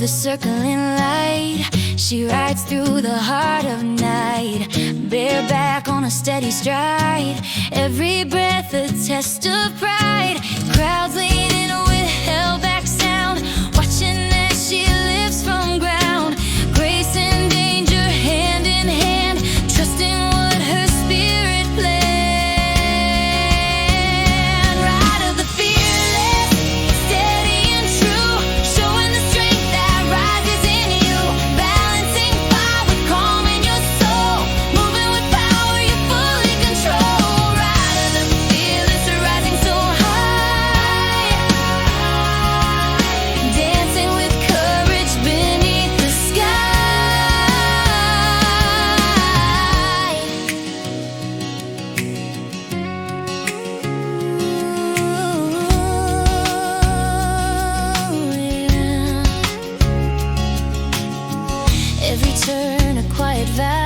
the circling light. She rides through the heart of night, bareback on a steady stride. Every breath a test of pride. Crowds leaning with held-back sound, watching as she lifts from ground. Grace and danger, hand in hand, trusting what her spirit planned. Ride of the fearless, steady and true, showing the strength that rises in you. Balancing fire with calm in your soul, moving with power you fully control. Ride of the fearless, rising so high, dancing with courage beneath the sky. Every turn a quiet vow.